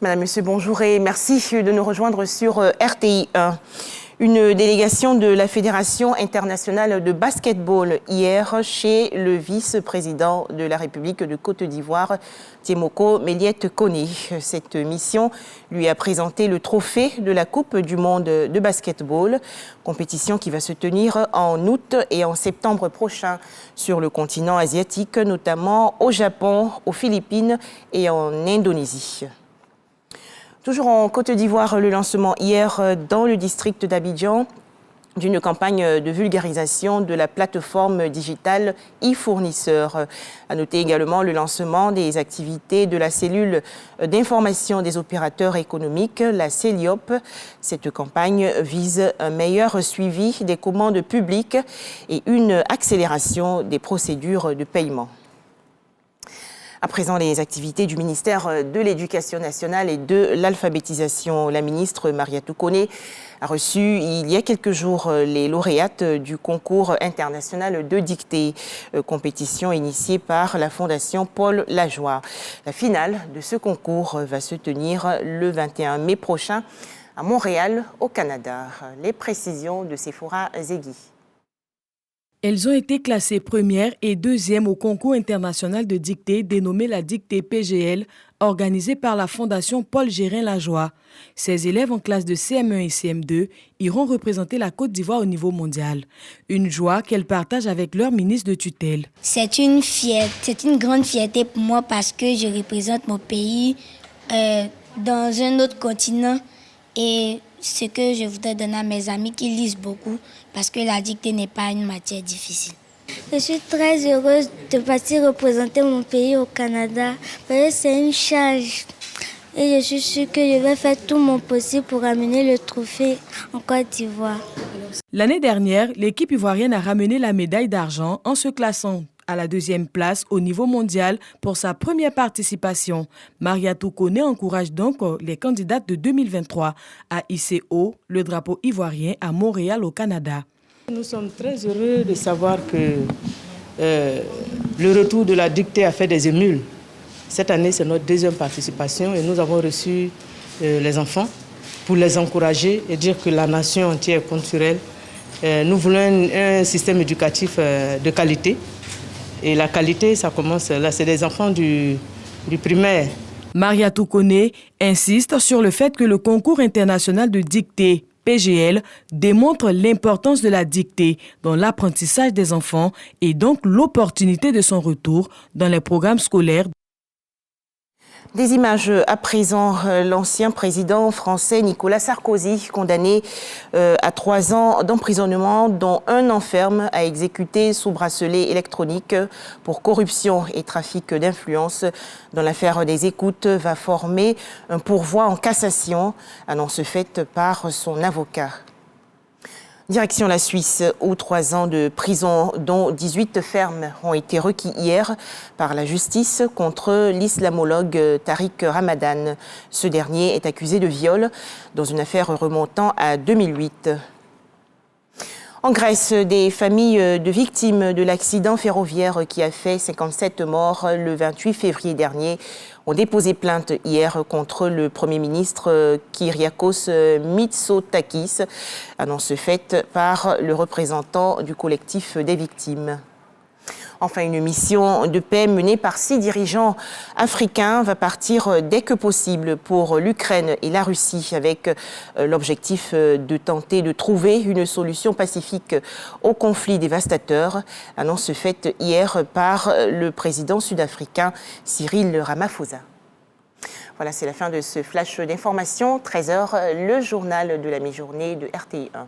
Madame, Monsieur, bonjour et merci de nous rejoindre sur RTI 1. Une délégation de la Fédération internationale de basketball hier chez le vice-président de la République de Côte d'Ivoire, Tiemoko Méliette Koné. Cette mission lui a présenté le trophée de la Coupe du monde de basketball, compétition qui va se tenir en août et en septembre prochain sur le continent asiatique, notamment au Japon, aux Philippines et en Indonésie. Toujours en Côte d'Ivoire, le lancement hier dans le district d'Abidjan d'une campagne de vulgarisation de la plateforme digitale e-fournisseur. À noter également le lancement des activités de la cellule d'information des opérateurs économiques, la CELIOP. Cette campagne vise un meilleur suivi des commandes publiques et une accélération des procédures de paiement. À présent, les activités du ministère de l'Éducation nationale et de l'alphabétisation. La ministre Mariatou Koné a reçu il y a quelques jours les lauréates du concours international de dictée, compétition initiée par la Fondation Paul Lajoie. La finale de ce concours va se tenir le 21 mai prochain à Montréal, au Canada. Les précisions de Sephora Zegui. Elles ont été classées première et deuxième au concours international de dictée dénommé la dictée PGL, organisé par la Fondation Paul Gérin-Lajoie. Ces élèves en classe de CM1 et CM2 iront représenter la Côte d'Ivoire au niveau mondial. Une joie qu'elles partagent avec leur ministre de tutelle. C'est une grande fierté pour moi parce que je représente mon pays dans un autre continent et ce que je voudrais donner à mes amis qui lisent beaucoup parce que la dictée n'est pas une matière difficile. Je suis très heureuse de partir représenter mon pays au Canada parce que c'est une charge et je suis sûre que je vais faire tout mon possible pour ramener le trophée en Côte d'Ivoire. L'année dernière, l'équipe ivoirienne a ramené la médaille d'argent en se classant à la deuxième place au niveau mondial pour sa première participation. Mariatou Koné encourage donc les candidates de 2023 à hisser haut le drapeau ivoirien à Montréal au Canada. Nous sommes très heureux de savoir que le retour de la dictée a fait des émules. Cette année, c'est notre deuxième participation et nous avons reçu les enfants pour les encourager et dire que la nation entière compte sur elle. Nous voulons un système éducatif de qualité. Et la qualité, ça commence là, c'est des enfants du primaire. Mariatou Koné insiste sur le fait que le concours international de dictée PGL démontre l'importance de la dictée dans l'apprentissage des enfants et donc l'opportunité de son retour dans les programmes scolaires. Des images à présent, l'ancien président français Nicolas Sarkozy, condamné à 3 ans d'emprisonnement, dont 1 an ferme, à exécuter sous bracelet électronique pour corruption et trafic d'influence dans l'affaire des écoutes, va former un pourvoi en cassation, annonce faite par son avocat. Direction la Suisse, où 3 ans de prison, dont 18 fermes, ont été requis hier par la justice contre l'islamologue Tariq Ramadan. Ce dernier est accusé de viol dans une affaire remontant à 2008. En Grèce, des familles de victimes de l'accident ferroviaire qui a fait 57 morts le 28 février dernier ont déposé plainte hier contre le Premier ministre Kyriakos Mitsotakis, annonce faite par le représentant du collectif des victimes. Enfin, une mission de paix menée par 6 dirigeants africains va partir dès que possible pour l'Ukraine et la Russie avec l'objectif de tenter de trouver une solution pacifique au conflit dévastateur, annonce faite hier par le président sud-africain Cyril Ramaphosa. Voilà, c'est la fin de ce flash d'information. 13h, le journal de la mi-journée de RTI 1.